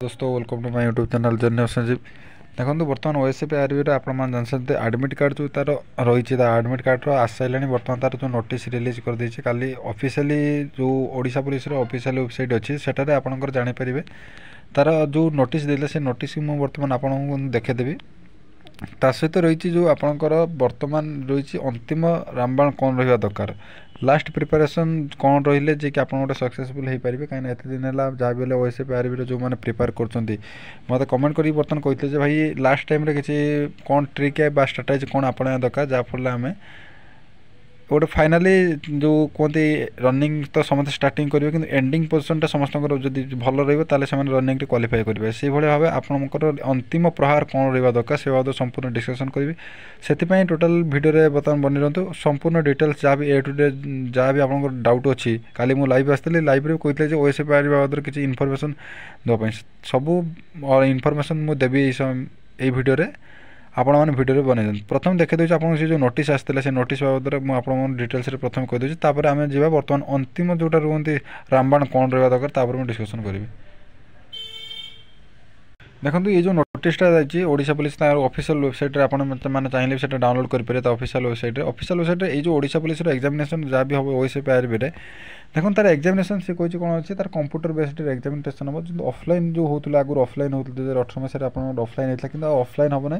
दोस्तों welcome to my YouTube channel journey Sanjeev. देखो बर्तमान ओएसपी आरबी आपण जानते आडमिट कार्ड जो तार रही आडमिट कार्ड आस सारे बर्तमान तार जो नोटिस रिलीज कर देछि काली ऑफिशियली जो ओडिशा पुलिस ऑफिशियल वेबसाइट अच्छी सेटारे आपंकर जानीपर तार जो नोटिस देले से नोटिस मुझे बर्तमान आपको देखेदेवी ता सहित रही जो आपंकर बर्तमान रही अंतिम रामबाण कौन रहा दरकार लास्ट प्रिपेरेसन कौन रही जे कि आप गोटे सक्सेसफुल हो पारे कहीं एत दिन है जहाँ भी ओएसपी आरबी जो मैंने प्रिपेयर कर मत कमेंट कर बर्तमान कहते भाई लास्ट टाइम किसी कौन ट्रिक या स्ट्राटेजी कौन अपना दरकार जहाँफल आम गोटे फाइनाली जो कहते रनिंग तो समस्त स्टार्टिंग करेंगे कि एंडिंग पोजिशनटा समस्त भल रही से रनिंग क्वालिफाई करेंगे से भाव आपंकर अंतिम प्रहार कौन रहा दरकार से बाबद संपूर्ण डिस्कसन करी से टोटाल भिडियो बर्तमान बनी रहा संपूर्ण डिटेल्स जहाँ भी ए टू डे जहाँ भी आप डाउट अच्छी काली मुझे लाइव आसती लाइव कहते ओएसपी आरबी बाबद किसी इनफर्मेशन देवाई सबू इनफर्मेशन मुझे देवी ये भिडियो आपण मैंने भिडियो बनई प्रथम देखी दूसरे आपको जो नोटिस आसाला से नोटिस बाबद मुझे डिटेल्स प्रथम कहीदे आम जा बर्तमान अंतिम जोटा रुहति रामबाण कौन रहा दरकार मुझे डिस्कसन करी। देखो ये जो नोटिसटा जाइए ओडिशा पुलिस ऑफिशियल वेबसाइट मैंने चाहिए से डाउनलोड करेंगे ऑफिशियल वेबसाइट ये जो ओडिशा पुलिस एग्जामिनेशन जहाँ भी हम ओएसपी आरबी देखो तार एग्जामिनेशन से कौन कौन अच्छे तार कंप्यूटर बेस्ड एग्जामिनेशन हम जो ऑफलाइन जो होता आगुरी ऑफलाइन होता 2018 मसीह आप ऑफलाइन होता कि ऑफलाइन हम ना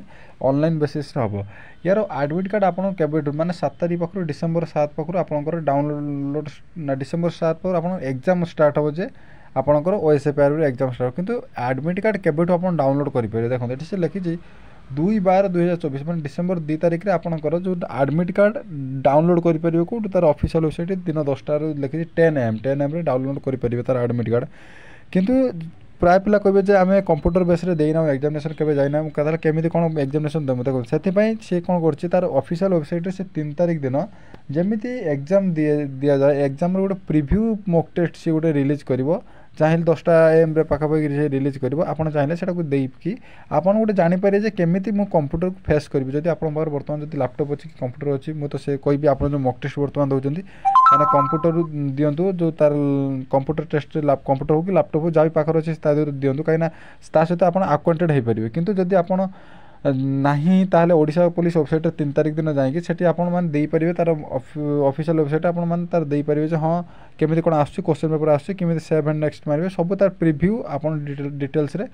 ऑनलाइन बेसिस हम यार एडमिट कार्ड आप माने 7 तारीख पाखु डिसेम्बर 7 पाखु आपंकर डाउनलोड ना डिसेम्बर 7 पाखु आप एग्जाम स्टार्ट हम जे आपंकर ओएसपी आरबी एग्जाम स्टार्ट किंतु एडमिट कार्ड केबेठु आप डाउनलोड करेंगे देखो ये से लिखी 2/12/2024 मैं डिसेम्बर 2 तारीख में आपंकर जो एडमिट कार्ड डाउनलोड करेंगे कौट तार ऑफिशियल वेबसाइट दिन 10 लिखी 10 AM डाउनलोड करेंगे तार एडमिट कार्ड किंतु प्राय पिला कहे आम कंप्यूटर बेस देना एग्जामिनेशन के जाइना कहला केमी कौन एग्जामिनेशन देमु देखो से कौन कर तार ऑफिशियल वेबसाइट से 3 तारीख दिन जमी एग्जाम दि जाए एग्जाम गोटे प्रिव्यू मॉक टेस्ट सी गोटे रिलीज कर चाहिए 10 AM पाखापाखि रिलीज कर आपड़ चाहिए से देखिए आपड़ गोटे जानीपर जे केमी मुझे कंप्यूटर को फेस करी जब आप बर्तमान जो लैपटॉप अच्छी कंप्यूटर अच्छी मुझे से कहि आप जो मॉक टेस्ट बर्तमान दौरान मैंने कंप्यूटर दिंतु जो तार कंप्यूटर टेस्ट कंप्यूटर हो कि लैपटॉप हो जहाँ भी पाखर अच्छे दिंतु कहीं सहित आप आक्वांटेड हो पारे कितु जदि आप नहीं ताहले ओडिशा पुलिस वेबसाइट 3 तारीख दिन जाकि सेठी आपण मान देई परिबे तार ऑफिशियल वेबसाइट आपण मान तार देई परिबे जे हां केमिति कोन आसछि क्वेश्चन पेपर आसछि केमिति सेव एंड नेक्स्ट मारिबे सब तार प्रीव्यू आपण डिटेल्स रे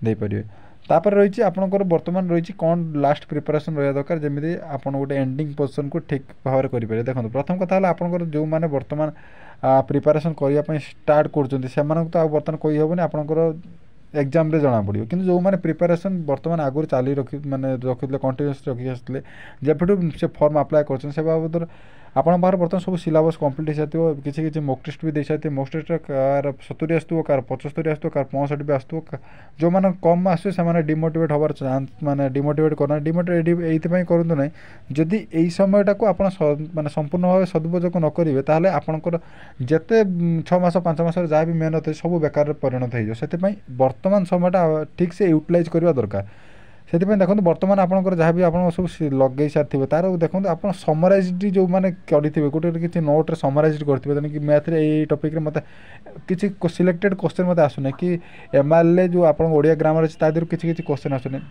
देई परिबे तापर रही आपंकर बर्तमान रही कौन लास्ट प्रिपेरेसन रहा दरकार जमी आप गोटे एंडिंग पोजिशन को ठीक भाव में करेंगे देखो प्रथम कथा आपंकर जो मैंने बर्तमान प्रिपेरेसन करने स्टार्ट कर तो बर्तमान कही हेनी आपंकर एग्जाम रे जना पड़ो कि जो मैंने प्रिपेरेसन बर्तमान आगुरी चली रखी मैंने रखी कंटिन्यूस रखी आसते जब से फॉर्म अप्लाई कर बाबद आपण बाहर बर्तमान सब सिलेबस कंप्लीट हो साथी किसी मॉक टेस्ट भी दे साथी मॉक टेस्ट कार 70 आसो कार 75 आसो कार 65 भी आसो जो मैंने कम आसो से डिमोटिवेट हबार चांस माने डिमोटिवेट करना डिमोटिवेट ये करूँ ना जदि यही समयटा को आप माने संपूर्ण भाव सदुपयोग न करेंगे ताहले आपंकर जिते 6 मास 5 मास जहाँ भी मेहनत है सब बेकार परिणत हो बर्तमान समयटा ठीक से यूटिलाइज करवा दरकार से देखो बर्तमान आपंकर जहाँ भी आप सब लगे सारी तार देखो आप समराइज जो मैंने करेंगे गोटे किसी नोट्रे समराइज करेंगे कि मैथ ये टॉपिक रे मत किसी सिलेक्टेड क्वेश्चन मत आसुना कि एमआरएल जो आप ओडिया ग्रामर अच्छे तादर किसी क्वेश्चन आसुना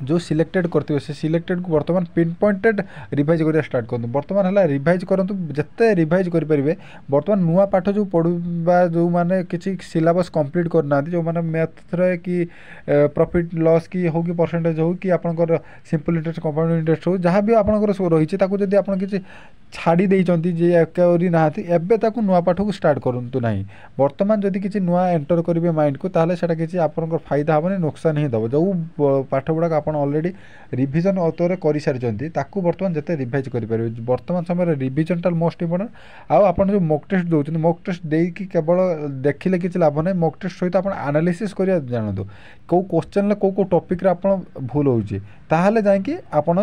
जो सिलेक्टेड करते से सिलेक्टेड को बर्तमान पिन पॉइंटेड रिवाइज करा स्टार्ट करूँ बर्तमान है रिवाइज करूँ जिते रिवाइज करेंगे बर्तमान नुआ पाठ जो पढ़ा जो मैंने किसी सिलेबस कंप्लीट करना जो मैंने मैथ रे कि प्रॉफिट लॉस की हो कि परसेंटेज हो कि आपंकर सिंपल इंटरेस्ट कंपाउंड इंटरेस्ट हो जहाँ भी आपंकर रही जब आप किसी छाड़ी देइचंती जे करी नाथि एबे ताकू नुआ पाठ को स्टार्ट करंतु नाही वर्तमान जदि किछि नुआ एंटर करिवे माइंड को ताले सेटा किछि आपनकर फायदा हबने नुकसान ही दबो जो पाठ गुडा आपण ऑलरेडी रिवीजन अतरे करि सारिचंती ताकू वर्तमान जते रिवाइज करि परिबे वर्तमान समय रिवीजन टा मोस्ट इंपोर्टेंट आ आपण जो मॉक टेस्ट दोचंती मॉक टेस्ट देई कि केवल देखिले किछि लाभ नै मॉक टेस्ट सहित आपण एनालिसिस करिया जानतो को क्वेश्चन ले को टॉपिक रे आपण भूल होउची ताहले जाई आपण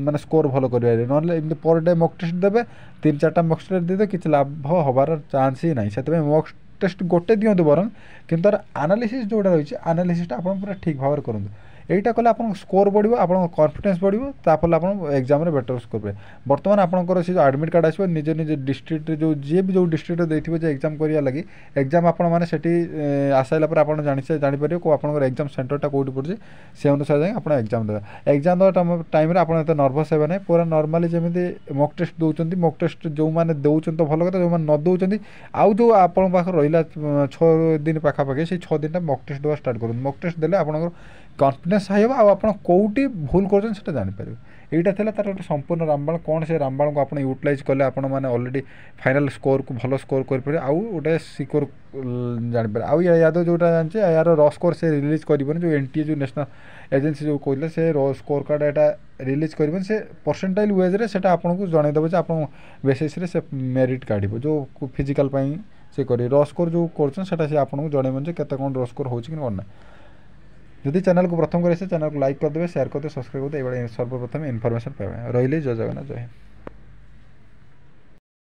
माने स्कोर भलो करिया नले पर डे मॉक टेस्ट देबे 3-4टा मॉक टेस्ट देबे किछि लाभ हबार चांस ही नाही सेतबे मॉक टेस्ट गोटे दियंतु बरं किंतु एनालिसिस जोडा रहिछि एनालिसिस टा आपण पूरा ठीक भाव करंतु এইটা কলে আপনার স্কোর বড় আপনার কনফিডেন্স বড় তাপরে আপনার এক্সামে বেটর স্কোর পাবে বর্তমান আপনার সে আডমিট কার্ড আসবে নিজ নিজ ডিস্ট্রিক্টরে যে বি যে ডিস্ট্রিক্টরে দিয়ে যে এক্সাম করা লাগি এক্সাম আপনার মানে সেটি আসাইলা পরে আপনার জাঁপারে কেউ আপনার এক্সাম সেন্টরটা কোটি পড়ছে সে অনুসারে যাই আপনার এক্সাম দেবে এক্সাম দেওয়া টাইমে আপনার এত নর্ভস হবে না পুরা নর্মালি যেমি মক টেস্ট দৌঁচ মক টেস্ট যে দৌঁচ তো ভালো কথা যে ন দৌঁচ আউ যে আপনার পাখে রহলা 6 দিন পাখাপাখি সেই 6 দিনটা মক টেস্ট দেওয়া স্টার্ট করুন মক টেস্ট দেলে আপনার কনফিডেন্স হাই হবে আপনার কোটি ভুল করছেন সেটা জাঁপারে এইটা লা তার গোटे সম্পূর্ণ রামবাণ কোণ সে রামবাণ को আপনার यूटिलाइज कले आपण मैंने अलरेडी फाइनाल स्कोर को भल स्कोर करेंगे आउ गोटे सिक्योर जापर आउ याद जोटा जानचे यार र स्कोर से रिलीज करें जो एनटीए जो नेशनल एजेंसी जो कहले से र स्कोर कार्ड एटा रिलीज करें से परसेंटाइल वेज से आपको जनईदेव आप बेसीस से मेरिट काढ़ जो फिजिकाल से कर र स्कोर जो कर आपको जनइबन केते कौन र स्कोर हो कौन ना যদি চ্যানেল को प्रथम करें चैनल को लाइक करदे शेयर करदे सब्सक्राइब करदे सर्वप्रथम इनफर्मेशन पाइबा रही जय जगन्नाथ जय हिंद।